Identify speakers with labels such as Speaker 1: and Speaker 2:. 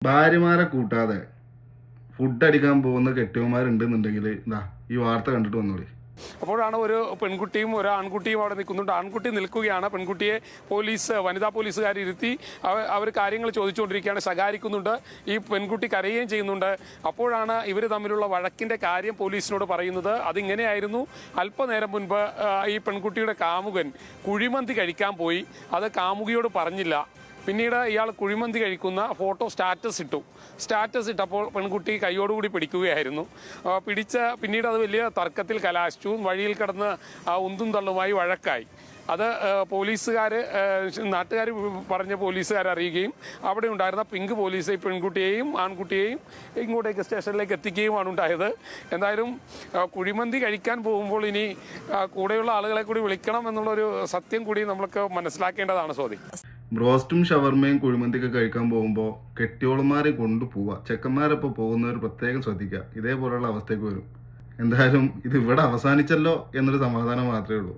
Speaker 1: ഭാര്യമാരെ കൂട്ടാതെ ഫുഡ് അടിക്കാൻ പോകുന്ന കെട്ടിയവന്മാരുണ്ടെന്നുണ്ടെങ്കിൽ ഇതാ ഈ വാർത്ത കണ്ടിട്ട് വന്നോളി.
Speaker 2: അപ്പോഴാണ് ഒരു പെൺകുട്ടിയും ഒരു ആൺകുട്ടിയും അവിടെ നിൽക്കുന്നുണ്ട്. ആൺകുട്ടി നിൽക്കുകയാണ്, പെൺകുട്ടിയെ വനിതാ പോലീസുകാർ ഇരുത്തി അവർ കാര്യങ്ങൾ ചോദിച്ചുകൊണ്ടിരിക്കുകയാണ്, ശകാരിക്കുന്നുണ്ട്. ഈ പെൺകുട്ടി കരയുകയും ചെയ്യുന്നുണ്ട്. അപ്പോഴാണ് ഇവർ തമ്മിലുള്ള വഴക്കിൻ്റെ കാര്യം പോലീസിനോട് പറയുന്നത്. അതിങ്ങനെയായിരുന്നു: അല്പനേരം മുൻപ് ഈ പെൺകുട്ടിയുടെ കാമുകൻ കുഴിമന്തി കഴിക്കാൻ പോയി, അത് കാമുകിയോട് പറഞ്ഞില്ല. പിന്നീട് ഇയാൾ കുഴിമന്തി കഴിക്കുന്ന ഫോട്ടോ സ്റ്റാറ്റസ് ഇട്ടപ്പോൾ പെൺകുട്ടി കൈയോടുകൂടി പിടിക്കുകയായിരുന്നു. പിന്നീട് അത് വലിയ തർക്കത്തിൽ കലാശിച്ചു. വഴിയിൽ കിടന്ന് ഉന്തും തള്ളുമായി വഴക്കായി. അത് നാട്ടുകാർ പറഞ്ഞ പോലീസുകാരെ അറിയുകയും അവിടെ ഉണ്ടായിരുന്ന പിങ്ക് പോലീസ് ഈ പെൺകുട്ടിയെയും ആൺകുട്ടിയെയും ഇങ്ങോട്ടേക്ക് സ്റ്റേഷനിലേക്ക് എത്തിക്കുകയുമാണ് ഉണ്ടായത്. എന്തായാലും കുഴിമന്തി കഴിക്കാൻ പോകുമ്പോൾ ഇനി കൂടെയുള്ള ആളുകളെ കൂടി വിളിക്കണം എന്നുള്ളൊരു സത്യം കൂടി നമ്മൾക്ക് മനസ്സിലാക്കേണ്ടതാണ്. സ്വാതി,
Speaker 1: ബ്രോസ്റ്റും ഷവർമയും കുഴിമന്തിയൊക്കെ കഴിക്കാൻ പോകുമ്പോൾ കെട്ടിയോളന്മാരെ കൊണ്ടുപോവുക, ചെക്കന്മാരപ്പോൾ പോകുന്നവർ പ്രത്യേകം ശ്രദ്ധിക്കുക. ഇതേപോലെയുള്ള അവസ്ഥയ്ക്ക് വരും. എന്തായാലും ഇത് ഇവിടെ അവസാനിച്ചല്ലോ എന്നൊരു സമാധാനം മാത്രമേ ഉള്ളൂ.